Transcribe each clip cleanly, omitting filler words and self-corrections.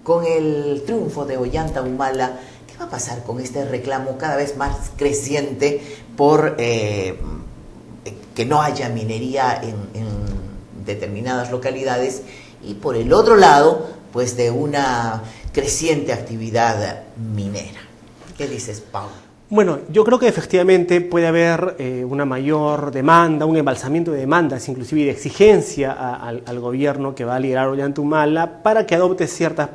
con el triunfo de Ollanta Humala, ¿qué va a pasar con este reclamo cada vez más creciente por que no haya minería en determinadas localidades y por el otro lado, pues de una creciente actividad minera? ¿Qué dices, Pau? Bueno, yo creo que efectivamente puede haber una mayor demanda, un embalsamiento de demandas, inclusive de exigencia al gobierno que va a liderar Ollanta Humala para que adopte ciertas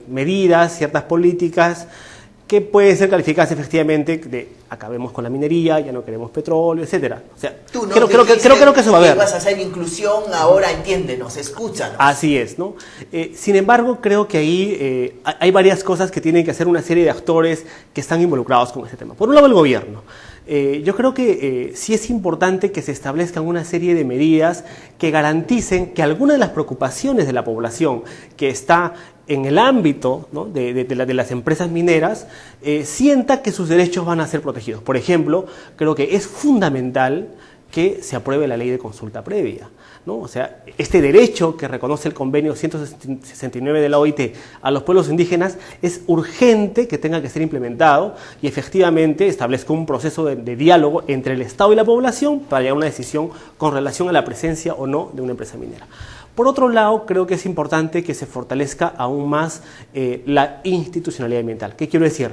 medidas, ciertas políticas que pueden ser calificadas efectivamente de acabemos con la minería, ya no queremos petróleo, etcétera. O sea, tú no creo que eso va a haber. Vas a hacer inclusión, ahora entiéndenos, escúchanos. Así es, ¿no? Sin embargo, creo que ahí hay varias cosas que tienen que hacer una serie de actores que están involucrados con este tema. Por un lado, el gobierno. Yo creo que sí es importante que se establezcan una serie de medidas que garanticen que algunas de las preocupaciones de la población que está en el ámbito, ¿no?, de las empresas mineras, sienta que sus derechos van a ser protegidos. Por ejemplo, creo que es fundamental que se apruebe la ley de consulta previa, ¿no? O sea, este derecho que reconoce el convenio 169 de la OIT a los pueblos indígenas es urgente que tenga que ser implementado y efectivamente establezca un proceso de diálogo entre el Estado y la población para llegar a una decisión con relación a la presencia o no de una empresa minera. Por otro lado, creo que es importante que se fortalezca aún más la institucionalidad ambiental. ¿Qué quiero decir?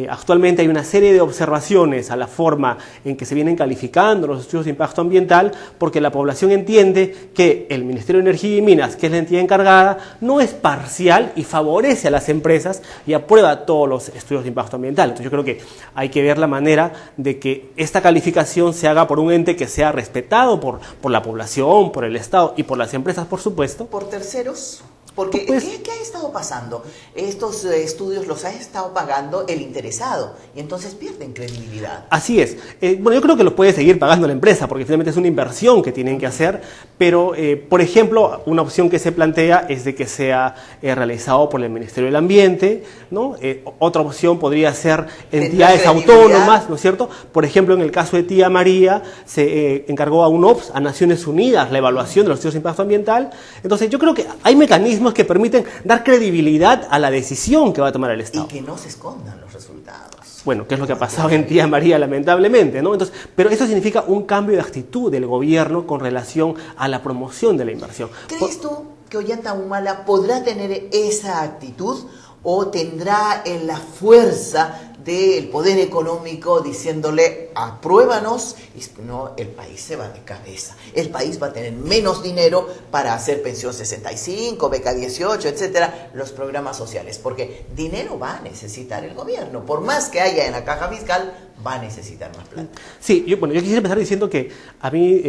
Actualmente hay una serie de observaciones a la forma en que se vienen calificando los estudios de impacto ambiental porque la población entiende que el Ministerio de Energía y Minas, que es la entidad encargada, no es parcial y favorece a las empresas y aprueba todos los estudios de impacto ambiental. Entonces yo creo que hay que ver la manera de que esta calificación se haga por un ente que sea respetado por la población, por el Estado y por las empresas, por supuesto. ¿Por terceros? Porque, pues, ¿qué ha estado pasando? Estos estudios los ha estado pagando el interesado y entonces pierden credibilidad. Así es. Bueno, yo creo que los puede seguir pagando la empresa porque finalmente es una inversión que tienen que hacer, pero, por ejemplo, una opción que se plantea es de que sea realizado por el Ministerio del Ambiente, ¿no? Otra opción podría ser entidades autónomas, ¿no es cierto? Por ejemplo, en el caso de Tía María, se encargó a UNOPS, a Naciones Unidas, la evaluación de los estudios de impacto ambiental. Entonces, yo creo que hay mecanismos que permiten dar credibilidad a la decisión que va a tomar el Estado. Y que no se escondan los resultados. Bueno, que es lo que ha pasado en Tía María, lamentablemente, ¿no? Entonces, pero eso significa un cambio de actitud del gobierno con relación a la promoción de la inversión. ¿Crees tú que Ollanta Humala podrá tener esa actitud o tendrá la fuerza del poder económico diciéndole apruébanos? Y no, el país se va de cabeza. El país va a tener menos dinero para hacer pensión 65, beca 18, etcétera, los programas sociales, porque dinero va a necesitar el gobierno. Por más que haya en la caja fiscal, va a necesitar más plata. Sí, yo quisiera empezar diciendo que a mí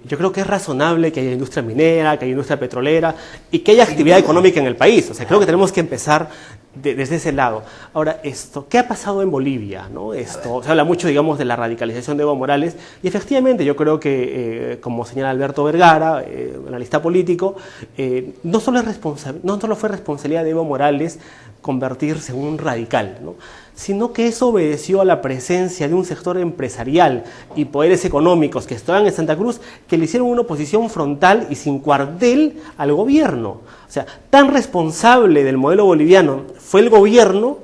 yo creo que es razonable que haya industria minera, que haya industria petrolera y que haya actividad económica en el país. O sea, creo que tenemos que empezar desde ese lado. Ahora, ¿qué ha pasado en Bolivia, ¿no? Se habla mucho, digamos, de la radicalización de Evo Morales y efectivamente yo creo que, como señala Alberto Vergara, analista político, no solo fue responsabilidad de Evo Morales convertirse en un radical, ¿no?, sino que eso obedeció a la presencia de un sector empresarial y poderes económicos que estaban en Santa Cruz que le hicieron una oposición frontal y sin cuartel al gobierno. O sea, tan responsable del modelo boliviano fue el gobierno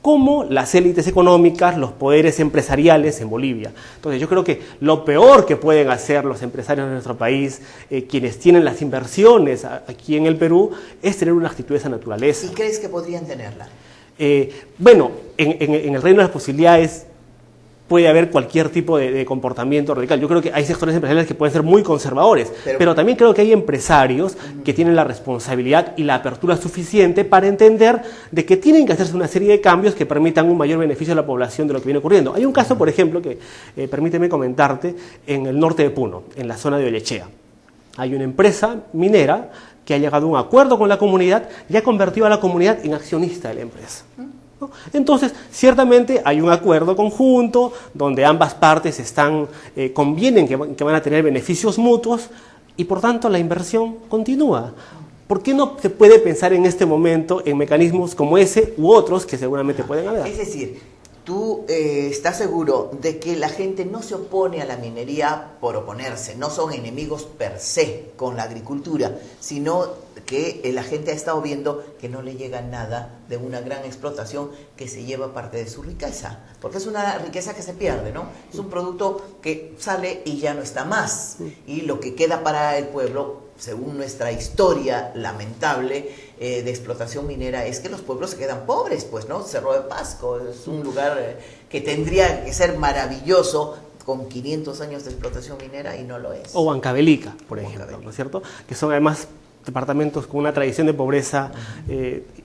como las élites económicas, los poderes empresariales en Bolivia. Entonces yo creo que lo peor que pueden hacer los empresarios de nuestro país, quienes tienen las inversiones aquí en el Perú, es tener una actitud de esa naturaleza. ¿Y crees que podrían tenerla? Bueno, en el reino de las posibilidades puede haber cualquier tipo de comportamiento radical. Yo creo que hay sectores empresariales que pueden ser muy conservadores, pero también creo que hay empresarios que tienen la responsabilidad y la apertura suficiente para entender de que tienen que hacerse una serie de cambios que permitan un mayor beneficio a la población de lo que viene ocurriendo. Hay un caso, por ejemplo, que permíteme comentarte, en el norte de Puno, en la zona de Ollechea. Hay una empresa minera que ha llegado a un acuerdo con la comunidad y ha convertido a la comunidad en accionista de la empresa, ¿no? Entonces, ciertamente hay un acuerdo conjunto donde ambas partes convienen que van a tener beneficios mutuos y por tanto la inversión continúa. ¿Por qué no se puede pensar en este momento en mecanismos como ese u otros que seguramente pueden haber? Es decir, ¿tú estás seguro de que la gente no se opone a la minería por oponerse? No son enemigos per se con la agricultura, sino que la gente ha estado viendo que no le llega nada de una gran explotación que se lleva parte de su riqueza, porque es una riqueza que se pierde, ¿no? Es un producto que sale y ya no está más, y lo que queda para el pueblo, según nuestra historia lamentable de explotación minera, es que los pueblos se quedan pobres, pues, ¿no? Cerro de Pasco es un lugar que tendría que ser maravilloso, con 500 años de explotación minera, y no lo es. O Huancavelica, por ejemplo, ¿no es cierto? Que son además departamentos con una tradición de pobreza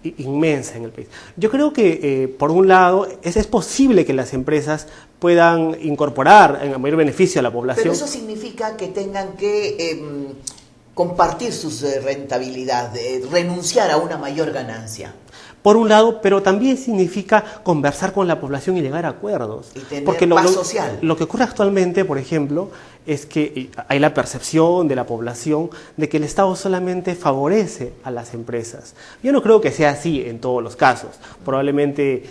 inmensa en el país. Yo creo que, por un lado, es posible que las empresas puedan incorporar en mayor beneficio a la población. Pero eso significa que tengan que compartir su rentabilidad, renunciar a una mayor ganancia. Por un lado, pero también significa conversar con la población y llegar a acuerdos. Y tener porque paz social. Lo que ocurre actualmente, por ejemplo, es que hay la percepción de la población de que el Estado solamente favorece a las empresas. Yo no creo que sea así en todos los casos. Probablemente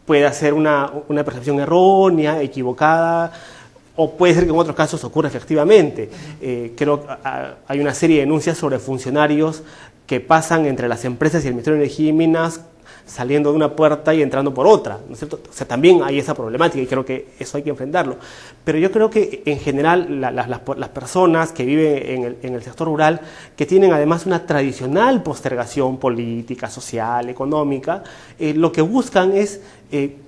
pueda ser una percepción errónea, equivocada, o puede ser que en otros casos ocurra efectivamente. Creo que hay una serie de denuncias sobre funcionarios que pasan entre las empresas y el Ministerio de Energía y Minas, saliendo de una puerta y entrando por otra, ¿no es cierto? O sea, también hay esa problemática y creo que eso hay que enfrentarlo. Pero yo creo que en general las personas que viven en el sector rural, que tienen además una tradicional postergación política, social, económica, lo que buscan es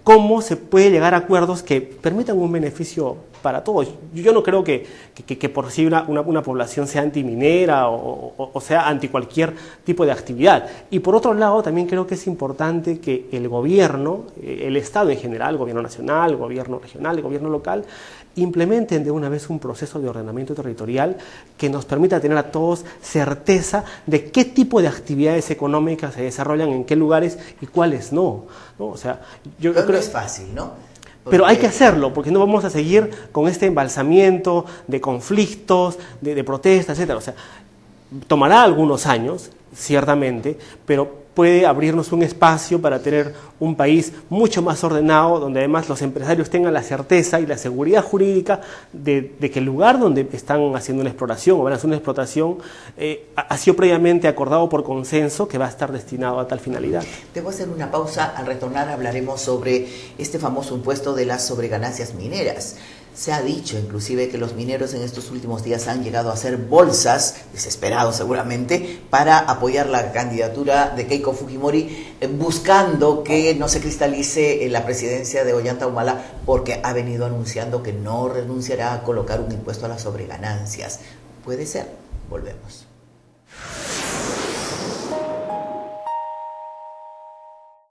cómo se puede llegar a acuerdos que permitan un beneficio para todos. Yo no creo que por sí una población sea antiminera o sea anti cualquier tipo de actividad. Y por otro lado, también creo que es importante que el gobierno, el Estado en general, el gobierno nacional, el gobierno regional, el gobierno local, implementen de una vez un proceso de ordenamiento territorial que nos permita tener a todos certeza de qué tipo de actividades económicas se desarrollan en qué lugares y cuáles no, ¿no? O sea, yo creo no es fácil, ¿no? Pero hay que hacerlo, porque no vamos a seguir con este embalsamiento de conflictos, de protestas, etc. O sea, tomará algunos años, ciertamente, pero puede abrirnos un espacio para tener un país mucho más ordenado, donde además los empresarios tengan la certeza y la seguridad jurídica de que el lugar donde están haciendo una exploración o van a hacer una explotación ha sido previamente acordado por consenso que va a estar destinado a tal finalidad. Debo hacer una pausa. Al retornar hablaremos sobre este famoso impuesto de las sobreganancias mineras. Se ha dicho inclusive que los mineros en estos últimos días han llegado a hacer bolsas, desesperados seguramente, para apoyar la candidatura de Keiko Fujimori, buscando que no se cristalice la presidencia de Ollanta Humala, porque ha venido anunciando que no renunciará a colocar un impuesto a las sobreganancias. ¿Puede ser? Volvemos.